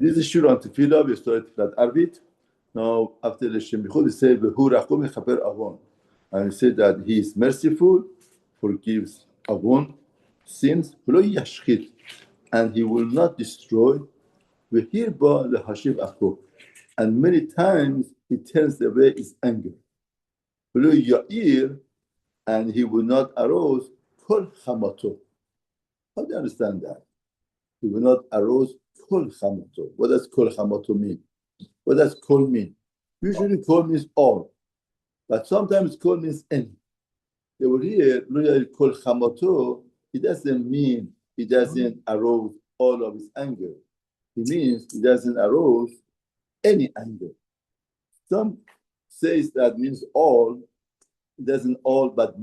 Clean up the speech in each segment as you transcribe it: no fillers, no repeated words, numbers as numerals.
This is Shur on Tefilah. We started Tefilat Arvit. Now, after the Shemichot, we say vehu rachum mechaper avon, and we say that He is merciful, forgives avon, sins, v'lo yashchit, and He will not destroy. V'hirba lehashiv acho, and many times He turns away His anger. V'lo ya'ir, and He will not arouse kol chamato. How do you understand that? He will not arouse kol chamato. What does kol chamato mean? What does kol mean? Usually kol means all, but sometimes kol means any. They will hear kol chamato. It doesn't mean he doesn't arouse all of his anger. It means he doesn't arouse any anger. Some says that means all. It doesn't all, but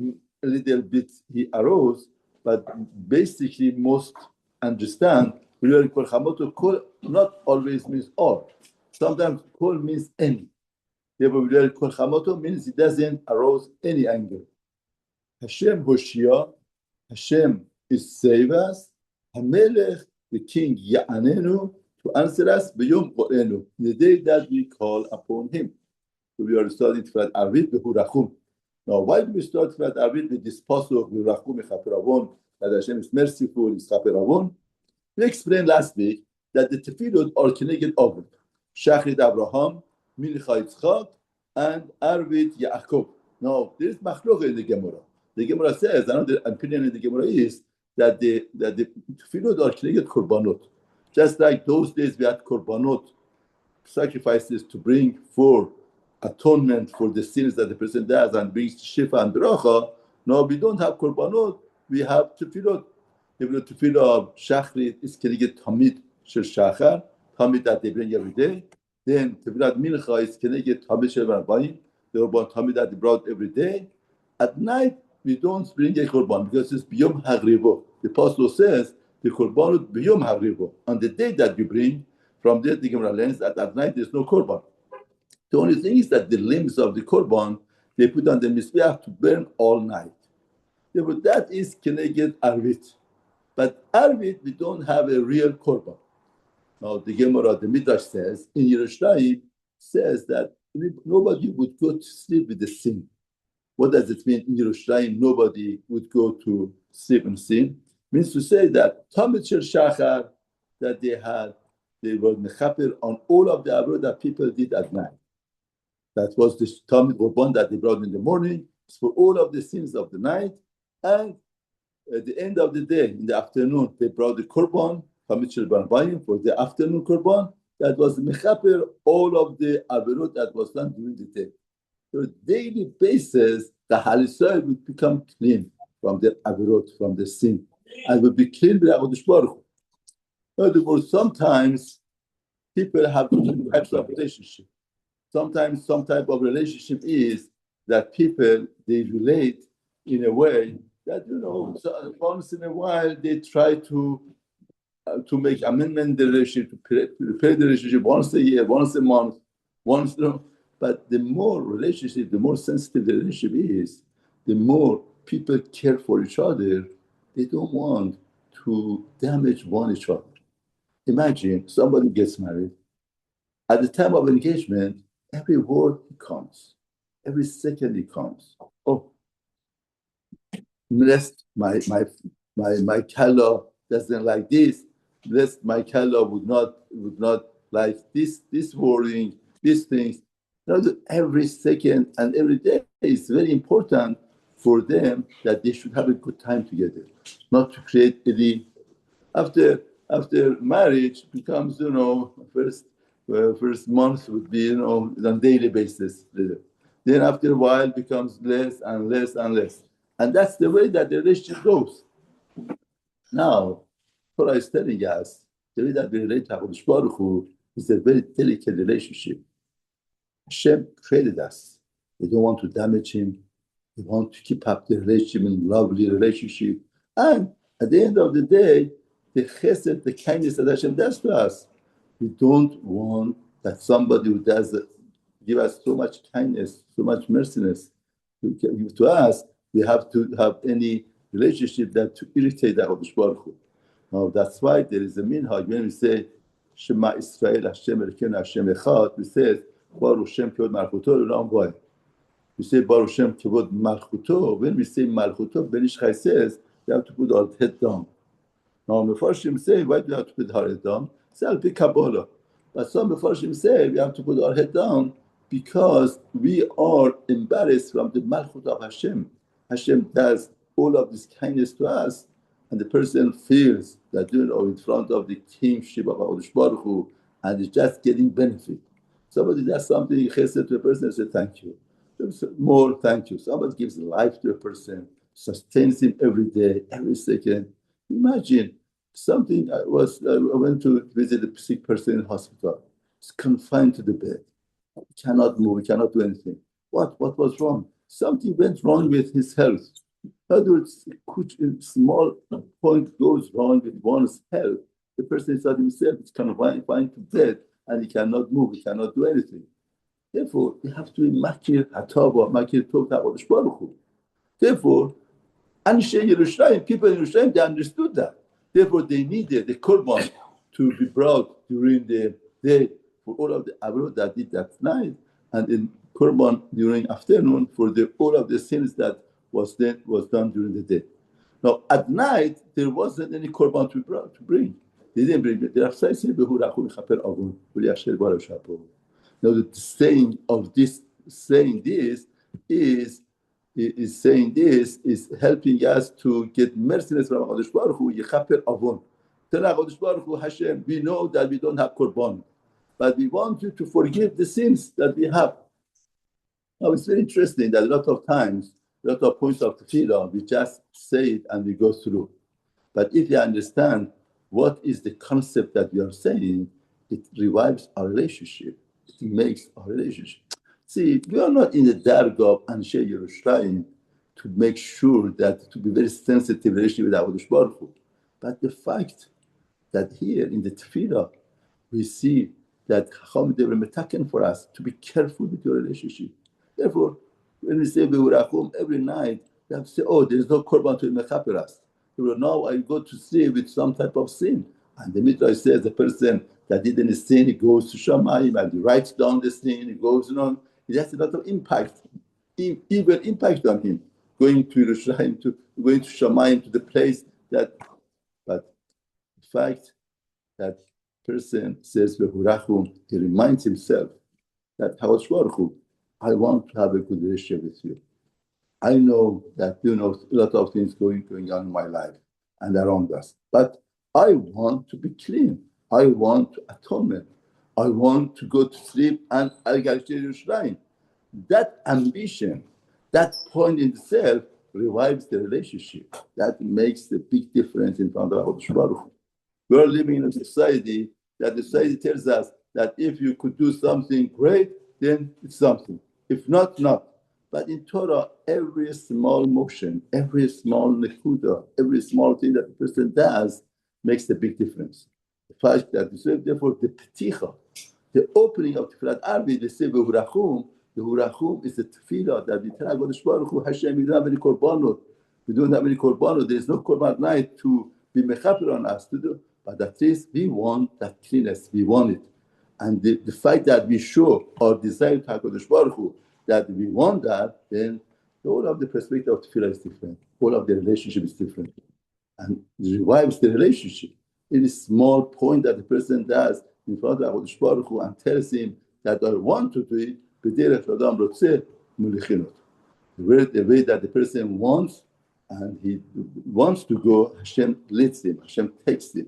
a little bit he arouse. But basically, most understand kol chamato. Kol not always means all. Sometimes kol means any. Therefore, kol chamato means it doesn't arouse any anger. Hashem Hoshia, Hashem is save us. Hamelech, the king, Ya'anenu, to answer us, B'yom Qorenu, the day that we call upon him. So we are studying Tefilat Arvit, vehu rachum. Now, why do we start Tefilat Arvit with this pasuk, vehu rachum mechaper avon, that Hashem is merciful, is chaper avon? We explained last week that the Tefilot are connected over Shachrit Abraham, Mincha Yitzchak, and Arvit Yaakov. Now, there is machlok in the Gemara. The Gemara says, another opinion in the Gemara is that the Tefillot are connected korbanot. Just like those days we had korbanot, sacrifices to bring for atonement for the sins that the person does and brings shifa and bracha. Now we don't have korbanot, we have Tefillot. The Tefillah of Shachrit is connected Tamid Shel Shachar, Tamid that they bring every day. Then Tefilat Mincha is connected Tamid Shel Rabbayim, the Korban Tamid that they brought every day. At night, we don't bring a korban because it's biyom hagrivo. The apostle says the korban is biyom hagrivo. On the day that you bring, from there the Gemara learns that at night there's no korban. The only thing is that the limbs of the korban they put on the mizbeach to burn all night. Yeah, but that is connected arvit. But arvit we don't have a real korban. Now the Gemara, the Midrash says in Yerushalayim says that nobody would go to sleep with the sin. What does it mean in Yerushalayim? Nobody would go to sleep and sin. It means to say that Tamid Shel Shachar that they were mechaper on all of the avrot that people did at night. That was the Tamid Korban that they brought in the morning. It's for all of the sins of the night. And at the end of the day, in the afternoon, they brought the Korban, Tamid Shel Barbayim, for the afternoon Korban. That was mechaper all of the avrot that was done during the day. So on a daily basis, the Halisai would become clean from the avirot, from the sin, and would be clean with HaKadosh Baruch Hu. In other words, sometimes people have different types of relationship. Sometimes some type of relationship is that people, they relate in a way that, so once in a while they try to make amendment the relationship, to repair the relationship once a year, once a month, once, But the more relationship, the more sensitive the relationship is, the more people care for each other. They don't want to damage each other. Imagine somebody gets married. At the time of engagement, every word counts. Every second it counts. Oh, lest my color doesn't like this. Lest my color would not like this wording, these things. Every second and every day is very important for them that they should have a good time together, not to create any. After marriage becomes, first month would be, on daily basis. Then after a while becomes less and less and less, and that's the way that the relationship goes. Now, Torah is telling us the way that we relate to HaKadosh Baruch Hu is a very delicate relationship. Hashem created us. We don't want to damage him. We want to keep up the relationship in lovely relationship. And at the end of the day, the chesed, the kindness that Hashem does to us, we don't want that somebody who does give us so much kindness, so much merciness to us, we have to have any relationship that to irritate the HaKadosh Baruch Hu. Now that's why there is a minhag when we say Shema Israel, Hashem Elokeinu, Hashem Echad, we say Baruch Shem Kivod Malchuto L'olam Vaed. We say Baruch Shem Kivod Malchuto. When we say Malchuto, Ben Ish Chai says you have to put our head down. Now, Mefarshim say, why do you have to put our head down? Say, I'll pick Kabbalah. But some Mefarshim say we have to put our head down because we are embarrassed from the Malchut of Hashem. Hashem does all of this kindness to us, and the person feels that, in front of the kingship of HaKadosh Baruch Hu, and is just getting benefit. Somebody does something, chesed to a person, and says, thank you. More thank you. Somebody gives life to a person, sustains him every day, every second. Imagine something. I went to visit a sick person in hospital. He's confined to the bed. He cannot move. He cannot do anything. What was wrong? Something went wrong with his health. In other words, a small point goes wrong with one's health. The person inside himself is confined to bed and he cannot move. He cannot do anything. Therefore, you have to be makir hatava, makir tov HaKadosh Baruch Hu. Therefore, Anshe Yerushalayim, people in Yerushalayim, they understood that. Therefore, they needed the korban to be brought during the day for all of the avrot that did that night, and in korban during afternoon for all of the sins that was done during the day. Now, at night, there wasn't any korban to bring. They didn't bring it. Vehu rachum chaper avon v'yasher barav shapo. Now, the saying of this, saying this is helping us to get merciless from HaKadosh Baruch Hu, Yechaper Avon. Tell HaKadosh Baruch Hu, Hashem, we know that we don't have korban, but we want you to forgive the sins that we have. Now, it's very interesting that a lot of times, a lot of points of Tefilah, we just say it and we go through. But if you understand what is the concept that we are saying, it revives our relationship. It makes our relationship. See, we are not in the darga of Anshe Yerushalayim to make sure that to be very sensitive relationship with HaKadosh Baruch Hu. But the fact that here in the Tefilah, we see that Chacham they were metaken for us to be careful with your relationship. Therefore, when we say vehu rachum every night, we have to say, oh, there is no korban to mechaper us. Now I go to sleep with some type of sin. And the Midrash says the person that didn't sin, he goes to Shamayim and he writes down the sin, he goes on. It has a lot of impact, evil impact on him, going to Yerushalayim, going to Shamayim, to the place that, but the fact that person says vehu rachum, he reminds himself that HaKadosh Baruch Hu, I want to have a good relationship with you. I know that a lot of things going on in my life and around us, but I want to be clean. I want atonement. I want to go to sleep and I'll get to Yerushalayim. That ambition, that point in itself revives the relationship. That makes the big difference in front of HaKadosh Baruch Hu. We are living in a society that the society tells us that if you could do something great, then it's something. If not, not. But in Torah, every small motion, every small nekuda, every small thing that the person does makes a big difference. The fact that, therefore, the peticha, the opening of Tefilat Arvit, they say vehu rachum. The rachum is the tefillah that we tell HaKadosh Baruch Hu, Hashem, we don't have any korbanot. We don't have any korbanot. There is no korban night to be mechaper on us to do. But at least we want that cleanness. We want it. And the fact that we show our desire to HaKadosh Baruch Hu, that we want that, then all of the perspective of tefillah is different. All of the relationship is different. And it revives the relationship. It is a small point that the person does in front of HaKadosh Baruch Hu and tells him that I want to do it, the way that the person wants, and he wants to go, Hashem leads him, Hashem takes him.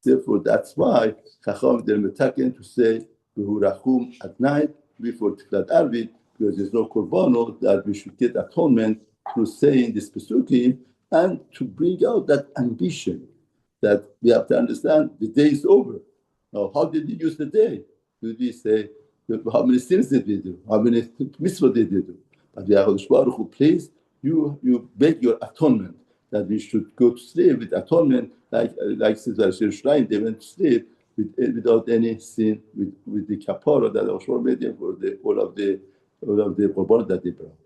Therefore, that's why Chacham they're metaken to say vehu rachum at night before Tefilat Arvit, because there's no korbanot, that we should get atonement through saying this pesukim, and to bring out that ambition that we have to understand the day is over. Now, how did he use the day? Did he say, how many sins did we do? How many mitzvot did we do? But HaKadosh Baruch Hu, please, you beg your atonement, that we should go to sleep with atonement, like Yerushalayim, they went to sleep without any sin, with the kapara that Oshor made them for all of the korban that they brought.